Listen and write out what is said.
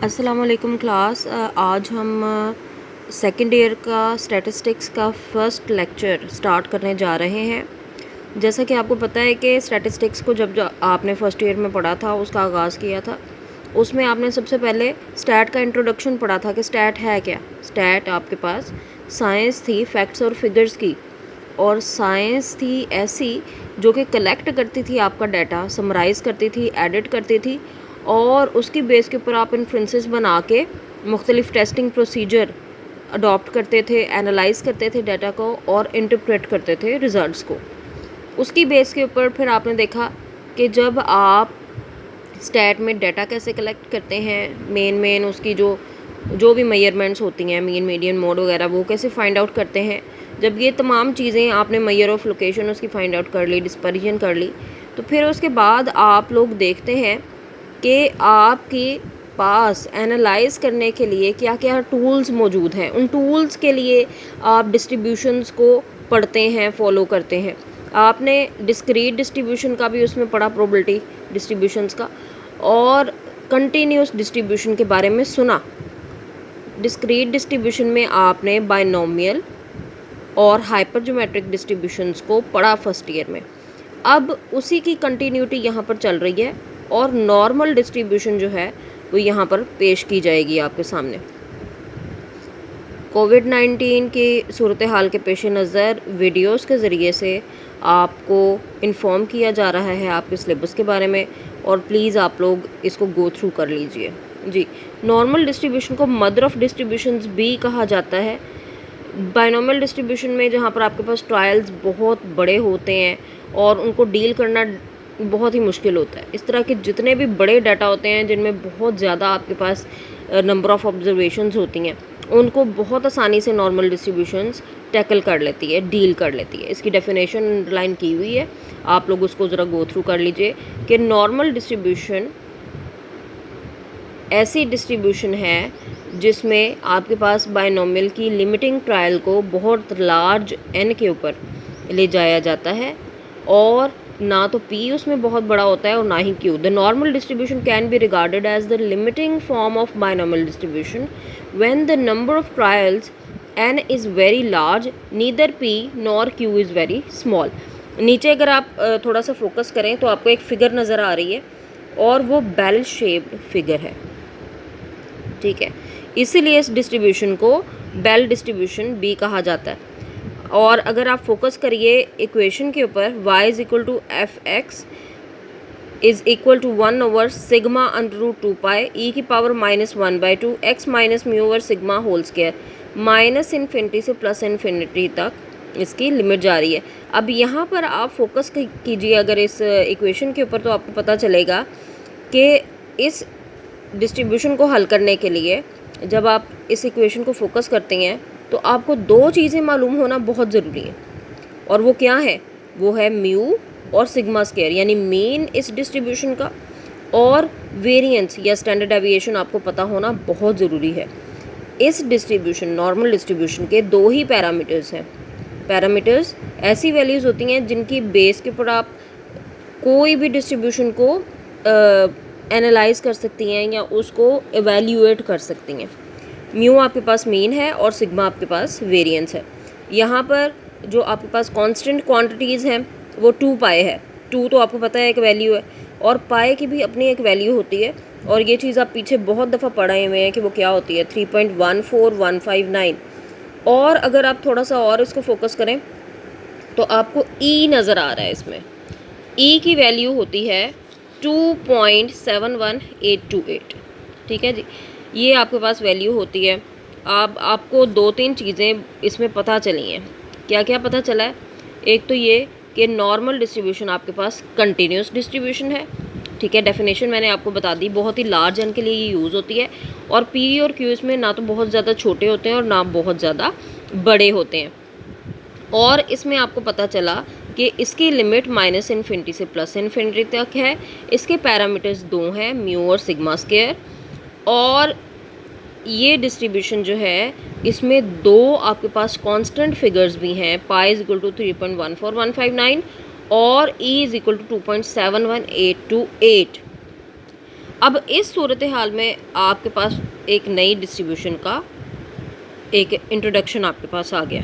अस्सलामुअलैकुम क्लास। आज हम सेकेंड ईयर का स्टैटिस्टिक्स का फर्स्ट लेक्चर स्टार्ट करने जा रहे हैं। जैसा कि आपको पता है कि स्टैटिस्टिक्स को जब आपने फर्स्ट ईयर में पढ़ा था, उसका आगाज़ किया था, उसमें आपने सबसे पहले स्टैट का इंट्रोडक्शन पढ़ा था कि स्टैट है क्या। स्टैट आपके पास साइंस थी फैक्ट्स और फिगर्स की, और साइंस थी ऐसी जो कि कलेक्ट करती थी आपका डाटा, समराइज़ करती थी, एडिट करती थी, और उसकी बेस के ऊपर आप इन्फ्रेंसेस बना के मुख्तलिफ टेस्टिंग प्रोसीजर अडॉप्ट करते थे, एनालाइज करते थे डाटा को और इंटरप्रेट करते थे रिजल्ट्स को। उसकी बेस के ऊपर फिर आपने देखा कि जब आप स्टैट में डाटा कैसे कलेक्ट करते हैं, मेन उसकी जो भी मेजरमेंट्स होती हैं, मीन मीडियन मोड वगैरह, वो कैसे फाइंड आउट करते हैं। जब ये तमाम चीज़ें आपने मेजर ऑफ लोकेशन उसकी फाइंड आउट कर ली, डिस्पर्जन कर ली, तो फिर उसके बाद आप लोग देखते हैं कि आपके पास एनालाइज करने के लिए क्या क्या टूल्स मौजूद हैं। उन टूल्स के लिए आप डिस्ट्रीब्यूशंस को पढ़ते हैं, फॉलो करते हैं। आपने डिस्क्रीट डिस्ट्रीब्यूशन का भी उसमें पढ़ा, प्रोबेबिलिटी डिस्ट्रीब्यूशंस का, और कंटिन्यूस डिस्ट्रीब्यूशन के बारे में सुना। डिस्क्रीट डिस्ट्रीब्यूशन में आपने बायनोमियल और हाइपरज्योमेट्रिक डिस्ट्रीब्यूशंस को पढ़ा फर्स्ट ईयर में। अब उसी की कंटिन्यूटी यहाँ पर चल रही है और नॉर्मल डिस्ट्रीब्यूशन जो है वो यहाँ पर पेश की जाएगी आपके सामने। कोविड-19 की सूरत हाल के पेश नज़र वीडियोस के ज़रिए से आपको इन्फॉर्म किया जा रहा है आपके सिलेबस के बारे में, और प्लीज़ आप लोग इसको गो थ्रू कर लीजिए। जी, नॉर्मल डिस्ट्रीब्यूशन को मदर ऑफ़ डिस्ट्रीब्यूशंस भी कहा जाता है। बायनोमियल डिस्ट्रीब्यूशन में जहाँ पर आपके पास ट्रायल्स बहुत बड़े होते हैं और उनको डील करना बहुत ही मुश्किल होता है। इस तरह के जितने भी बड़े डाटा होते हैं जिनमें बहुत ज़्यादा आपके पास नंबर ऑफ़ ऑब्जर्वेशंस होती हैं, उनको बहुत आसानी से नॉर्मल डिस्ट्रीब्यूशंस टैकल कर लेती है, डील कर लेती है। इसकी डेफिनेशन अंडरलाइन की हुई है, आप लोग उसको ज़रा गो थ्रू कर लीजिए कि नॉर्मल डिस्ट्रीब्यूशन ऐसी डिस्ट्रीब्यूशन है जिसमें आपके पास बायनोमियल की लिमिटिंग ट्रायल को बहुत लार्ज एन के ऊपर ले जाया जाता है, और ना तो पी उसमें बहुत बड़ा होता है और ना ही q. The normal distribution can be regarded as the limiting form of binomial distribution when the number of trials n is very large, neither p nor q is very small. नीचे अगर आप थोड़ा सा फोकस करें तो आपको एक figure नज़र आ रही है, और वो बेल शेप्ड फिगर है, ठीक है। इसीलिए इस डिस्ट्रीब्यूशन को बेल डिस्ट्रीब्यूशन भी कहा जाता है। और अगर आप फोकस करिए इक्वेशन के ऊपर, y is equal to F X is equal to 1 over sigma under root 2 pi E की power -1/2 X minus mu over sigma whole square, minus infinity से प्लस इन्फिनिटी तक इसकी लिमिट जा रही है। अब यहाँ पर आप फोकस कीजिए अगर इस इक्वेशन के ऊपर, तो आपको पता चलेगा कि इस डिस्ट्रीब्यूशन को हल करने के लिए जब आप इस इक्वेशन को फोकस करते हैं तो आपको दो चीज़ें मालूम होना बहुत ज़रूरी है, और वो क्या है? वो है म्यू और सिग्मा स्क्वायर, यानी मीन इस डिस्ट्रीब्यूशन का, और वेरिएंस या स्टैंडर्ड डेविएशन आपको पता होना बहुत ज़रूरी है। इस डिस्ट्रीब्यूशन, नॉर्मल डिस्ट्रीब्यूशन के दो ही पैरामीटर्स हैं। पैरामीटर्स ऐसी वैल्यूज़ होती हैं जिनकी बेस के ऊपर आप कोई भी डिस्ट्रीब्यूशन को एनालाइज कर सकती हैं या उसको एवेल्यूएट कर सकती हैं। म्यू आपके पास मीन है और सिग्मा आपके पास वेरिएंस है। यहाँ पर जो आपके पास कांस्टेंट क्वांटिटीज़ हैं वो 2 पाई है। 2 तो आपको पता है एक वैल्यू है, और पाई की भी अपनी एक वैल्यू होती है, और ये चीज़ आप पीछे बहुत दफ़ा पढ़े हुए हैं कि वो क्या होती है, 3.14159। और अगर आप थोड़ा सा और इसको फोकस करें तो आपको ई नज़र आ रहा है। इसमें ई की वैल्यू होती है 2.71828, ठीक है जी। ये आपके पास वैल्यू होती है। आपको 2-3 चीज़ें इसमें पता चली हैं। क्या क्या पता चला है? एक तो ये कि नॉर्मल डिस्ट्रीब्यूशन आपके पास कंटिन्यूस डिस्ट्रीब्यूशन है, ठीक है। डेफिनेशन मैंने आपको बता दी, बहुत ही लार्ज एन के लिए ये यूज़ होती है, और पी और क्यू इसमें ना तो बहुत ज़्यादा छोटे होते हैं और ना बहुत ज़्यादा बड़े होते हैं। और इसमें आपको पता चला कि इसकी लिमिट माइनस इन्फिनिटी से प्लस इन्फिनिटी तक है। इसके पैरामीटर्स दो हैं, म्यू और सिग्मा स्क्वायर, और ये डिस्ट्रीब्यूशन जो है इसमें दो आपके पास कांस्टेंट फिगर्स भी हैं, पाई इज इक्वल टू 3.14159 और ई इज इक्वल टू 2.71828। अब इस सूरत हाल में आपके पास एक नई डिस्ट्रीब्यूशन का एक इंट्रोडक्शन आपके पास आ गया।